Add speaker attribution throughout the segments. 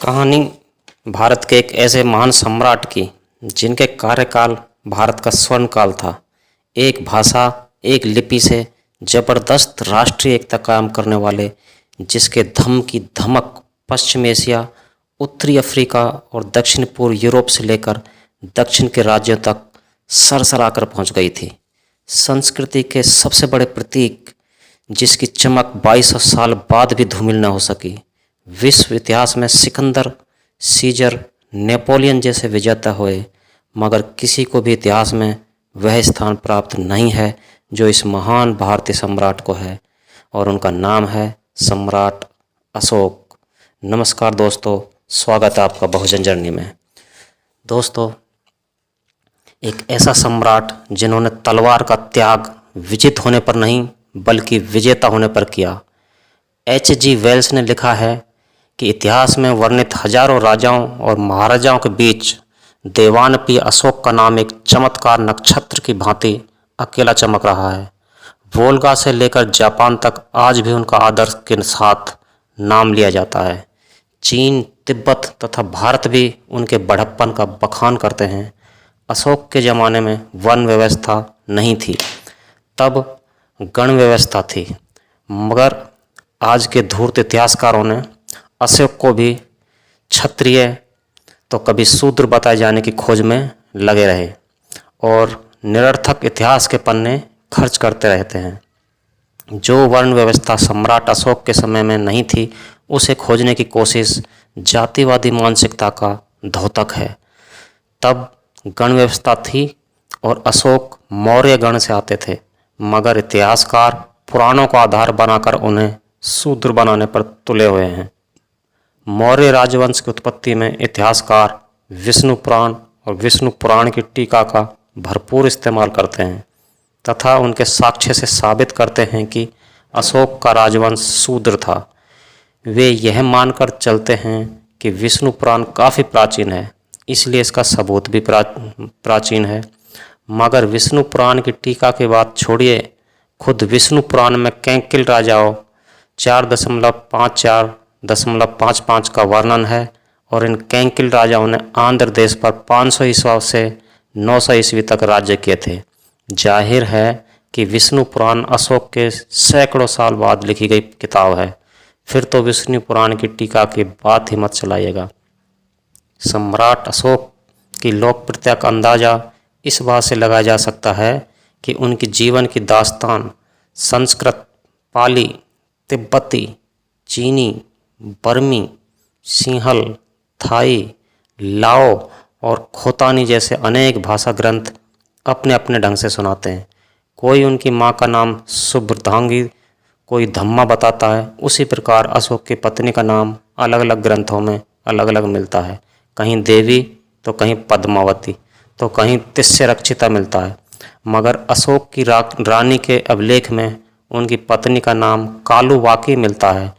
Speaker 1: कहानी भारत के एक ऐसे महान सम्राट की जिनके कार्यकाल भारत का स्वर्ण काल था। एक भाषा, एक लिपि से जबरदस्त राष्ट्रीय एकता कायम करने वाले, जिसके धम की धमक पश्चिम एशिया, उत्तरी अफ्रीका और दक्षिण पूर्व यूरोप से लेकर दक्षिण के राज्यों तक सरसराकर पहुंच गई थी। संस्कृति के सबसे बड़े प्रतीक, जिसकी चमक 2200 साल बाद भी धूमिल न हो सकी। विश्व इतिहास में सिकंदर, सीजर, नेपोलियन जैसे विजेता हुए, मगर किसी को भी इतिहास में वह स्थान प्राप्त नहीं है जो इस महान भारतीय सम्राट को है, और उनका नाम है सम्राट अशोक। नमस्कार दोस्तों, स्वागत है आपका बहुजन जर्नी में। दोस्तों, एक ऐसा सम्राट जिन्होंने तलवार का त्याग विजित होने पर नहीं बल्कि विजेता होने पर किया। H.G. वेल्स ने लिखा है कि इतिहास में वर्णित हजारों राजाओं और महाराजाओं के बीच देवानपी अशोक का नाम एक चमत्कार नक्षत्र की भांति अकेला चमक रहा है। वोल्गा से लेकर जापान तक आज भी उनका आदर के साथ नाम लिया जाता है। चीन, तिब्बत तथा भारत भी उनके बड़प्पन का बखान करते हैं। अशोक के ज़माने में वन व्यवस्था नहीं थी, तब गण व्यवस्था थी, मगर आज के धूर्त इतिहासकारों ने अशोक को भी क्षत्रिय तो कभी शूद्र बताए जाने की खोज में लगे रहे और निरर्थक इतिहास के पन्ने खर्च करते रहते हैं। जो वर्ण व्यवस्था सम्राट अशोक के समय में नहीं थी, उसे खोजने की कोशिश जातिवादी मानसिकता का द्योतक है। तब गण व्यवस्था थी और अशोक मौर्य गण से आते थे, मगर इतिहासकार पुराणों को आधार बनाकर उन्हें शूद्र बनाने पर तुले हुए हैं। मौर्य राजवंश की उत्पत्ति में इतिहासकार विष्णु पुराण और विष्णु पुराण की टीका का भरपूर इस्तेमाल करते हैं तथा उनके साक्ष्य से साबित करते हैं कि अशोक का राजवंश शूद्र था। वे यह मानकर चलते हैं कि विष्णु पुराण काफ़ी प्राचीन है, इसलिए इसका सबूत भी प्राचीन है। मगर विष्णु पुराण की टीका की बात छोड़िए, खुद विष्णु पुराण में कैंकिल राजाओं 4.54.55 का वर्णन है और इन कैंकिल राजाओं ने आंध्र देश पर 500 ईस्वी से 900 ईस्वी तक राज्य किए थे। जाहिर है कि विष्णु पुराण अशोक के सैकड़ों साल बाद लिखी गई किताब है। फिर तो विष्णु पुराण की टीका की बात ही मत चलाइएगा। सम्राट अशोक की लोकप्रियता का अंदाज़ा इस बात से लगाया जा सकता है कि उनकी जीवन की दास्तान संस्कृत, पाली, तिब्बती, चीनी, बर्मी, सिंहल, थाई, लाओ और खोतानी जैसे अनेक भाषा ग्रंथ अपने अपने ढंग से सुनाते हैं। कोई उनकी माँ का नाम सुब्रतांगी, कोई धम्मा बताता है। उसी प्रकार अशोक की पत्नी का नाम अलग अलग ग्रंथों में अलग अलग मिलता है। कहीं देवी तो कहीं पद्मावती तो कहीं तिस्य रक्षिता मिलता है। मगर अशोक की रानी के अभिलेख में उनकी पत्नी का नाम कालुवाकी मिलता है,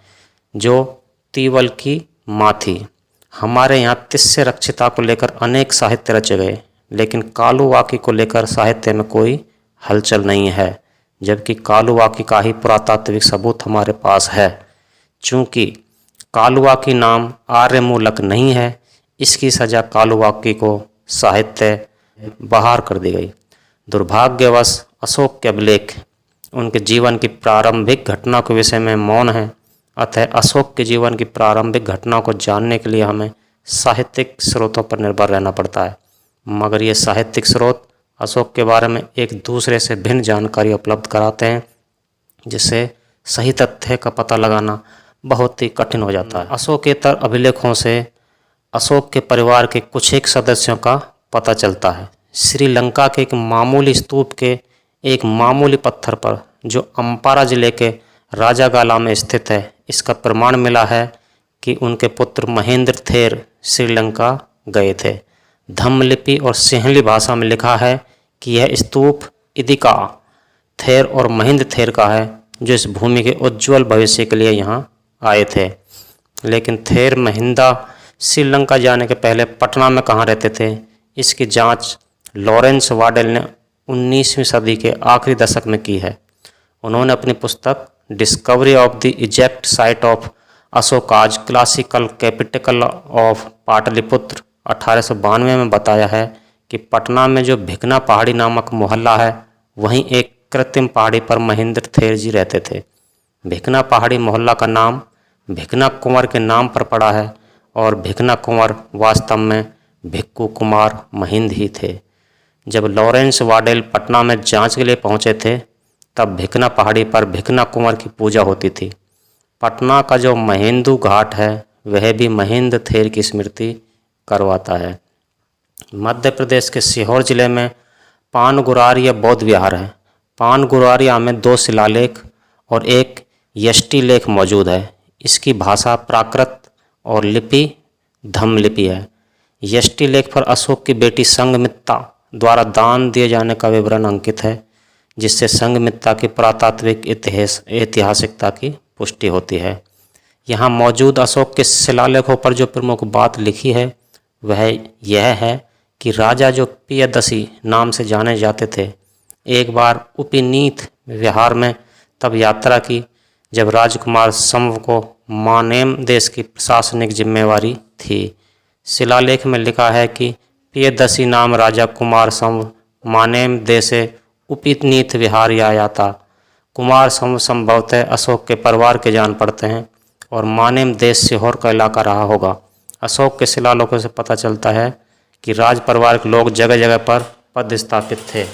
Speaker 1: जो तीवल की माँ थी। हमारे यहाँ तिस्य रक्षिता को लेकर अनेक साहित्य रचे गए, लेकिन कालुवाकी को लेकर साहित्य में कोई हलचल नहीं है, जबकि कालुवाकी का ही पुरातात्विक सबूत हमारे पास है। चूँकि कालुवाकी नाम आर्यमूलक नहीं है, इसकी सज़ा कालुवाकी को साहित्य बाहर कर दी गई। दुर्भाग्यवश अशोक के अभिलेख उनके जीवन की प्रारंभिक घटना के विषय में मौन है। अतः अशोक के जीवन की प्रारंभिक घटना को जानने के लिए हमें साहित्यिक स्रोतों पर निर्भर रहना पड़ता है, मगर ये साहित्यिक स्रोत अशोक के बारे में एक दूसरे से भिन्न जानकारी उपलब्ध कराते हैं, जिससे सही तथ्य का पता लगाना बहुत ही कठिन हो जाता है। अशोकेतर अभिलेखों से अशोक के परिवार के कुछ एक सदस्यों का पता चलता है। श्रीलंका के एक मामूली स्तूप के एक मामूली पत्थर पर, जो अम्पारा जिले के राजागाला में स्थित है, इसका प्रमाण मिला है कि उनके पुत्र महेंद्र थेर श्रीलंका गए थे। धम्मलिपि और सिंहली भाषा में लिखा है कि यह स्तूप इदिका थेर और महेंद्र थेर का है, जो इस भूमि के उज्ज्वल भविष्य के लिए यहाँ आए थे। लेकिन थेर महिंदा श्रीलंका जाने के पहले पटना में कहाँ रहते थे, इसकी जांच लॉरेंस वाडेल ने 19वीं सदी के आखिरी दशक में की है। उन्होंने अपनी पुस्तक discovery of the exact site of Ashoka's classical capital of Pataliputra 1892 में बताया है कि पटना में जो भिकना पहाड़ी नामक मोहल्ला है वहीं एक कृत्रिम पहाड़ी पर महेंद्र थेर जी रहते थे। भिकना पहाड़ी मोहल्ला का नाम भिकना कुंवर के नाम पर पड़ा है और भिकना कुंवर वास्तव में भिक्कू कुमार महिंद ही थे। जब लॉरेंस वाडेल पटना में जांच के लिए पहुंचे थे तब भिकना पहाड़ी पर भिकना कुंवर की पूजा होती थी। पटना का जो महेंदू घाट है वह भी महेंद्र थेर की स्मृति करवाता है। मध्य प्रदेश के सीहोर जिले में पानगुरारिया बौद्ध विहार है। पानगुरारिया में 2 शिलालेख और एक यष्टि लेख मौजूद है। इसकी भाषा प्राकृत और लिपि धम्म लिपि है। यष्टि लेख पर अशोक की बेटी संघमित्ता द्वारा दान दिए जाने का विवरण अंकित है, जिससे संघमित्ता की पुरातात्विक ऐतिहासिकता की पुष्टि होती है। यहाँ मौजूद अशोक के शिलालेखों पर जो प्रमुख बात लिखी है वह यह है कि राजा जो पियदसी नाम से जाने जाते थे एक बार उपनीत विहार में तब यात्रा की जब राजकुमार संव को मानेम देश की प्रशासनिक जिम्मेवारी थी। शिलालेख में लिखा है कि पियदसी नाम राजा कुमार संव मानेम देशे उपनीत विहार आया था। कुमार संव संभवतः अशोक के परिवार के जान पड़ते हैं और मानेम देश सीहोर का इलाका रहा होगा। अशोक के शिलालेखों से पता चलता है कि राज परिवार के लोग जगह जगह पर पद स्थापित थे।